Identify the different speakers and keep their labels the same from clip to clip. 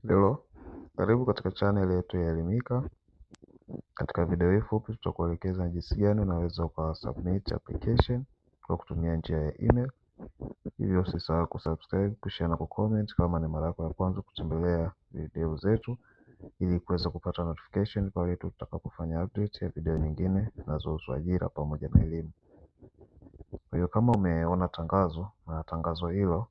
Speaker 1: Hello, karibu katika channel yetu ya Elimika. Katika video hii fupi tutakuelekeza jinsi gani unaweza submit application kwa kutumia njia ya email. Hivyo usisahau kusubscribe, kushare na kucomment kama ni mara yako ya kwanza kutembelea video zetu, ili kuweza kupata notification pale tutakapofanya update ya video nyingine zinazohusu ajira pamoja na elimu. Kwa hiyo kama umeona tangazo na tangazo hilo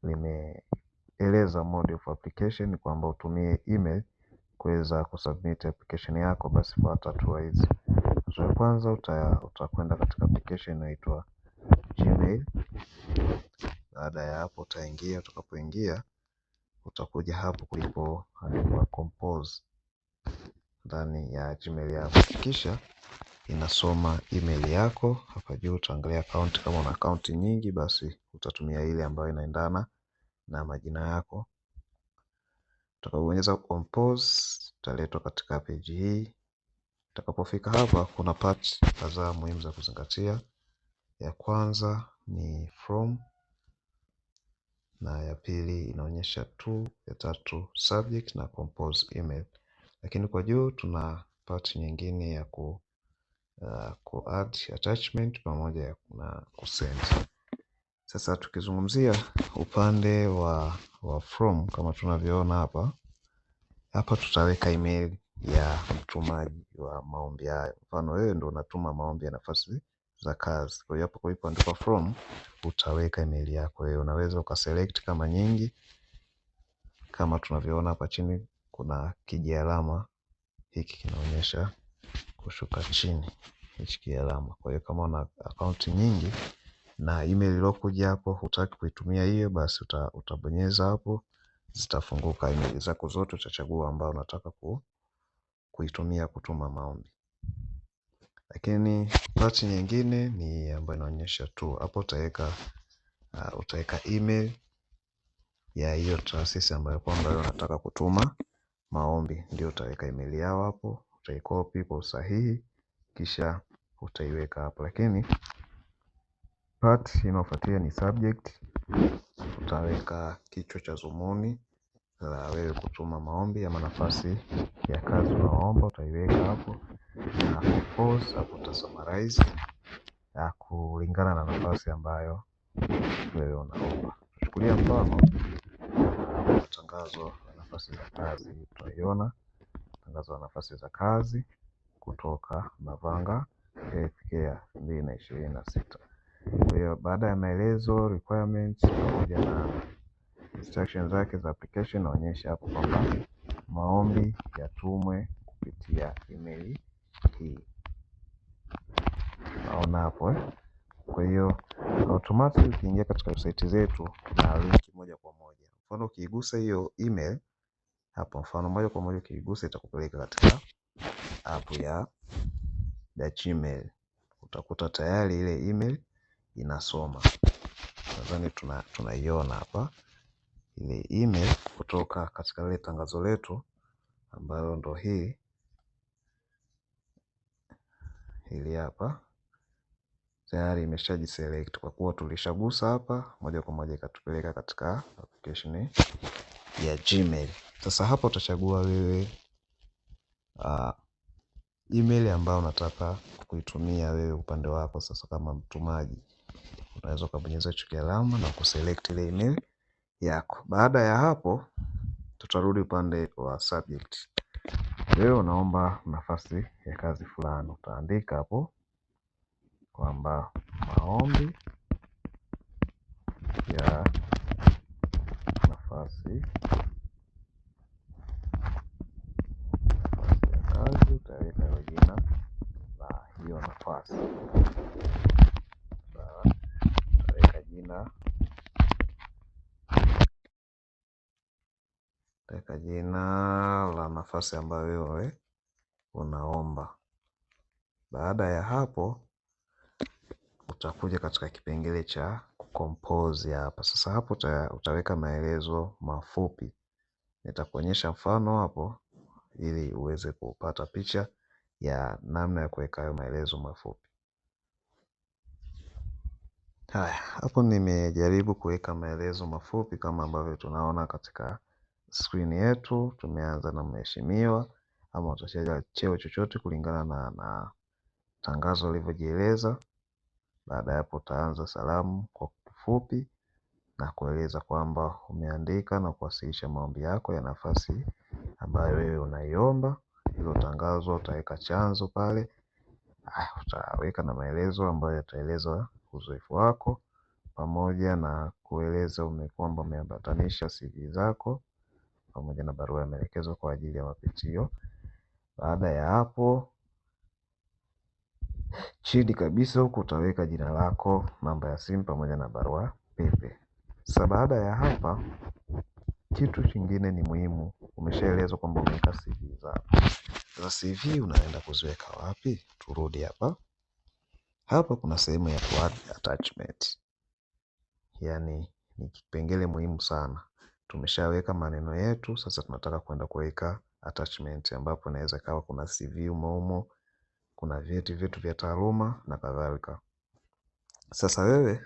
Speaker 1: limeeleza mode of application kwamba utumie email kuweza kusubmit application yako, basi fuata hatua hizi. Hatua ya kwanza, utakwenda katika application inaitwa Gmail. Baada ya hapo utaingia, utakapoingia utakuja hapo kulipoandikwa compose ndani ya Gmail yako, kisha inasoma email yako. Hapa juu utaangalia account, kama una account nyingi basi utatumia ile ambayo inaendana na majina yako. Utakapobonyeza compose utaletwa katika page hii. Utakapofika hapa kuna part kadhaa muhimu za kuzingatia. Ya kwanza ni from, na ya pili inaonyesha to, ya tatu subject na compose email. Lakini kwa juu tuna part nyingine ya ku add attachment pamoja na kusend. Sasa tukizungumzia upande wa from, kama tunavyoona hapa tutaweka email ya mtumaji wa maombi hayo. Mfano wewe ndio unatuma maombi ya nafasi za kazi. Kwa hiyo hapo kulipoandikwa from utaweka email yako wewe. Unaweza ukaselect kama nyingi, kama tunavyoona hapa chini kuna kijialama hiki kinaonyesha kushuka chini, hichi kialama. Kwa hiyo kama una account nyingi na email iliyokuja hapo hutaki kuitumia hiyo, basi utabonyeza hapo, zitafunguka email zako zote, utachagua ambayo unataka kuitumia kutuma maombi. Lakini part nyingine ni ambayo inaonyesha tu. Hapo utaweka email ya hiyo taasisi ambayo kwamba unataka kutuma maombi, ndio utaweka email yao hapo, utaicopy kwa usahihi kisha utaiweka hapo. Lakini part inayofuatia ni subject. Utaweka kichwa cha dhumuni la wewe kutuma maombi ama nafasi ya kazi unaoomba, utaiweka hapo. Na compose hapo utasummarize kulingana na nafasi ambayo wewe unaomba. Chukulia mfano tangazo la nafasi za kazi, tutaiona tangazo la nafasi za kazi kutoka Mavanga Healthcare 2026. Kwa hiyo baada ya maelezo, requirements pamoja na instructions zake za application, naonyesha hapo kwamba maombi yatumwe kupitia email hii. Naona hapo Kwa hiyo automatic ukiingia katika website zetu na link moja kwa moja. Mfano ukigusa hiyo email hapo, mfano moja kwa moja ukigusa itakupeleka katika app ya Gmail. Utakuta tayari ile email inasoma. Nadhani tunaiona hapa ile email kutoka katika ile tangazo letu ambayo ndo hii ili hapa tayari imeshajiselect. Kwa kuwa tulishagusa hapa, moja kwa moja ikatupeleka katika application ya Gmail. Sasa hapa utachagua wewe email ambayo unataka kuitumia wewe upande wako. Sasa kama mtumaji unaweza kubonyeza hicho kialama na kuselect ile email yako. Baada ya hapo tutarudi upande wa subject. Wewe unaomba nafasi ya kazi fulani, utaandika hapo kwamba maombi ya nafasi ya kazi, utaweka jina la hiyo nafasi. Utaweka jina la nafasi ambayo wewe unaomba. Baada ya hapo utakuja katika kipengele cha compose hapa. Sasa hapo utaweka maelezo mafupi. Nitakuonyesha mfano hapo ili uweze kupata picha ya namna ya kuweka hayo maelezo mafupi. Haya, hapo nimejaribu kuweka maelezo mafupi kama ambavyo tunaona katika screen yetu. Tumeanza na mheshimiwa, ama utachagua cheo chochote kulingana na tangazo lilivyojieleza. Baada ya hapo utaanza salamu kwa kifupi na kueleza kwamba umeandika na kuwasilisha maombi yako ya nafasi ambayo wewe unaiomba. Hilo tangazo utaweka chanzo pale. Utaweka na maelezo ambayo yataeleza uzoefu wako pamoja na kueleza kwamba umeambatanisha CV zako pamoja na barua ya maelekezo kwa ajili ya mapitio. Baada ya hapo, chini kabisa huko utaweka jina lako, namba ya simu pamoja na barua pepe. Sasa baada ya hapa, kitu kingine ni muhimu. Umeshaelezwa kwamba umeweka CV zako. Sasa CV unaenda kuziweka wapi? Turudi hapa. Hapa kuna sehemu ya add attachment. Yaani ni kipengele muhimu sana. Tumeshaweka maneno yetu, sasa tunataka kwenda kuweka attachment, ambapo inaweza kawa kuna CV umo, kuna vyeti vyetu vya taaluma na kadhalika. Sasa wewe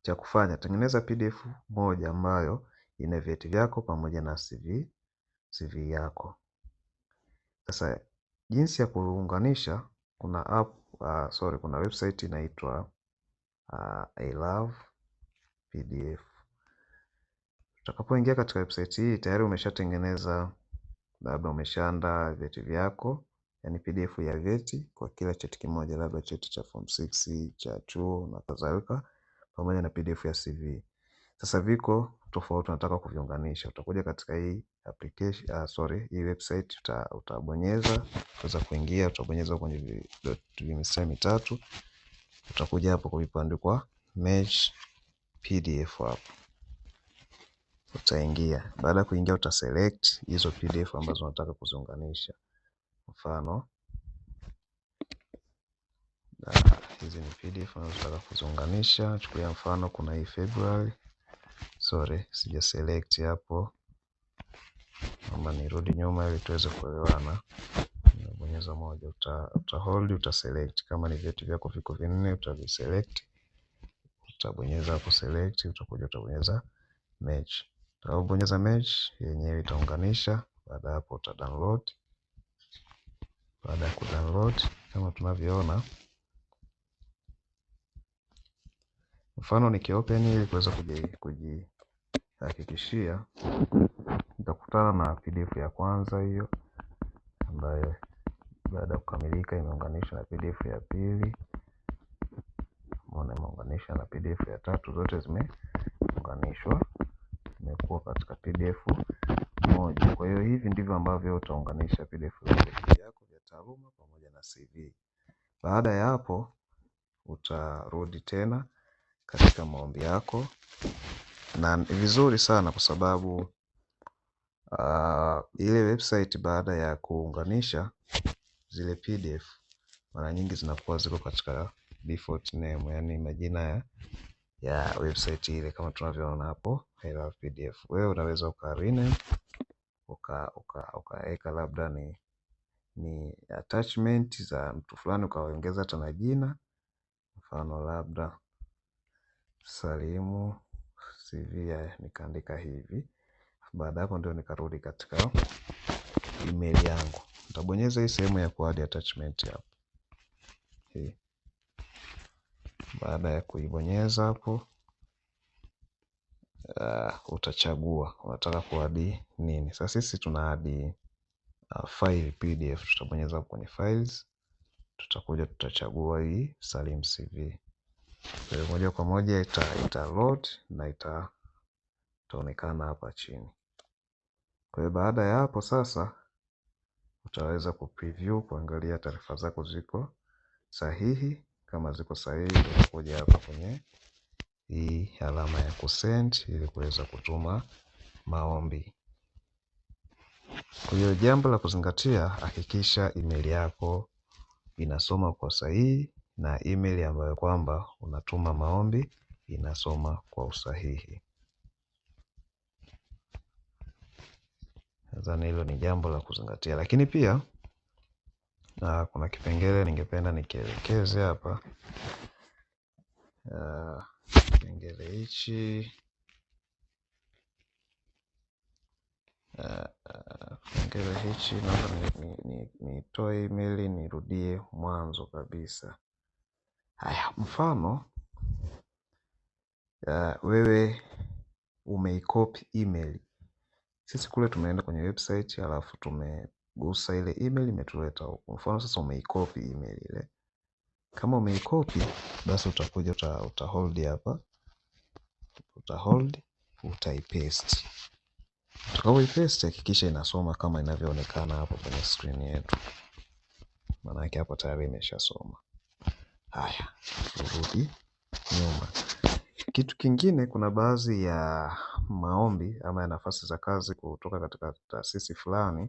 Speaker 1: cha kufanya, tengeneza PDF moja ambayo ina vyeti vyako pamoja na CV yako. Sasa jinsi ya kuunganisha, kuna kuna website inaitwa I love PDF. Utakapoingia katika website hii tayari umeshatengeneza, labda umeshaandaa vyeti vyako, yani PDF ya vyeti kwa kila cheti kimoja, labda cheti cha form 6, cha chuo na kadhalika, pamoja na PDF ya CV. Sasa viko tofauti, unataka kuviunganisha. Utakuja katika hii application, hii website utabonyeza kuweza kuingia, utabonyeza kwenye mistari mitatu. Utakuja hapo kulipoandikwa merge PDF hapo. Utaingia. Baada ya kuingia utaselect hizo PDF ambazo unataka kuziunganisha. Mfano hizi ni PDF unazotaka kuziunganisha. Chukulia mfano kuna hii February. Sija select hapo. Naomba nirudi nyuma ili tuweze kuelewana. Unabonyeza moja, utahold, utaselect. Kama ni vyeti vyako viko vinne, utaviselect. Utabonyeza hapo select, utakuja utabonyeza merge. Utabonyeza merge, yenyewe itaunganisha. Baada hapo uta download. Baada ya kudownload, kama tunavyoona, mfano nikiopen ili kuweza kujihakikishia, nitakutana na PDF ya kwanza hiyo ambayo baada ya kukamilika imeunganishwa na PDF ya pili, imeunganishwa na PDF ya tatu, zote zimeunganishwa, zimekuwa katika PDF moja. Kwa hiyo hivi ndivyo ambavyo utaunganisha PDF yako ya taaluma pamoja na CV. Baada ya hapo utarudi tena katika maombi yako, na vizuri sana kwa sababu ile website baada ya kuunganisha zile PDF mara nyingi zinakuwa ziko katika default name, yani majina ya website ile kama tunavyoona hapo I love PDF. Wewe unaweza rename ukaweka labda ni attachment za mtu fulani, ukaongeza hata na jina, mfano labda Salimu CV, nikaandika hivi. Baada hapo ndio nikarudi katika email yangu. Nitabonyeza hii sehemu ya add attachment hapo. Baada ya kuibonyeza hapo, utachagua unataka kuadi nini. Sasa sisi tuna adi file PDF. Tutabonyeza hapo kwenye files, tutakuja tutachagua hii Salim CV. Kwa moja kwa moja ita load na itaonekana hapa chini. Kwa hiyo baada ya hapo sasa utaweza kupreview, kuangalia taarifa zako ziko sahihi. Kama ziko sahihi, utakuja hapa kwenye hii alama ya kusend ili kuweza kutuma maombi. Kwa hiyo jambo la kuzingatia, hakikisha email yako inasoma kwa sahihi na email ambayo kwamba unatuma maombi inasoma kwa usahihi. Nadhani hilo ni jambo la kuzingatia, lakini pia kuna kipengele ningependa nikielekeze hapa. Kipengele hichi kipengele hichi naomba nitoe email nirudie mwanzo kabisa. Haya, mfano wewe umeikopi email. Sisi kule tumeenda kwenye website alafu tumegusa ile email imetuleta huko. Mfano sasa umeikopi email ile. Kama umeikopi basi utakuja utahold hapa. Utahold, utaipaste. Utakapoipaste hakikisha inasoma kama inavyoonekana hapo kwenye screen yetu. Maana yake hapo tayari imeshasoma. Haya, turudi nyuma. Kitu kingine, kuna baadhi ya maombi ama ya nafasi za kazi kutoka katika taasisi fulani,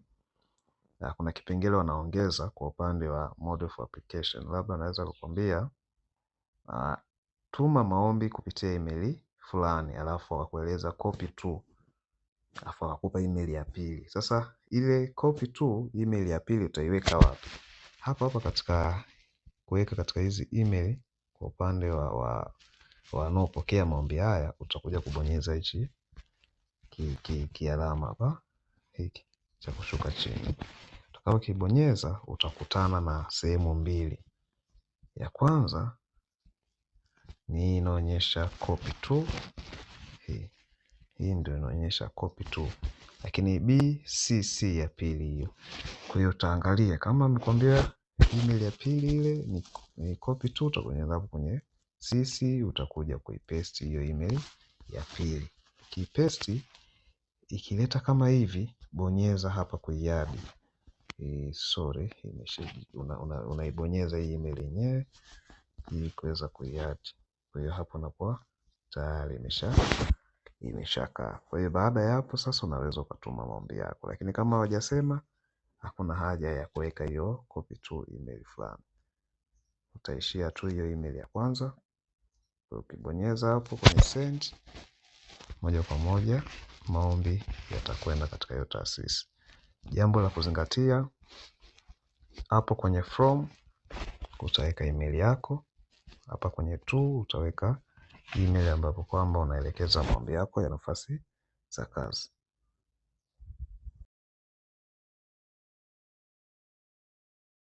Speaker 1: na kuna kipengele wanaongeza kwa upande wa mode of application. Labda naweza kukwambia tuma maombi kupitia email fulani, alafu wakueleza copy to, alafu wakupa email ya pili. Sasa ile copy to email ya pili utaiweka wapi? Hapa katika kuweka katika hizi email kwa upande wa wanaopokea maombi haya, utakuja kubonyeza hichi kialama hapa hiki cha kushuka chini. Utakapokibonyeza utakutana na sehemu mbili. Ya kwanza ni inaonyesha copy to. Hii ndio inaonyesha copy to, lakini BCC ya pili hiyo. Kwa hiyo utaangalia kama amekwambia email ya pili ile ni copy to, utabonyeza hapo kwenye CC, utakuja kuipaste hiyo email ya pili. Ukipaste ikileta kama hivi, bonyeza hapa kuiadi. Unaibonyeza hii email yenyewe ili kuweza kuiadi. Kwa hiyo hapo napo tayari imeshakaa. Kwa hiyo baada ya hapo sasa unaweza ukatuma maombi yako, lakini kama hawajasema hakuna haja ya kuweka hiyo copy to email fulani. Utaishia tu hiyo email ya kwanza. Ukibonyeza hapo kwenye send, moja kwa moja maombi yatakwenda katika hiyo taasisi. Jambo la kuzingatia hapo kwenye from utaweka email yako. Hapa kwenye to utaweka email ambapo kwamba unaelekeza maombi yako ya nafasi za kazi.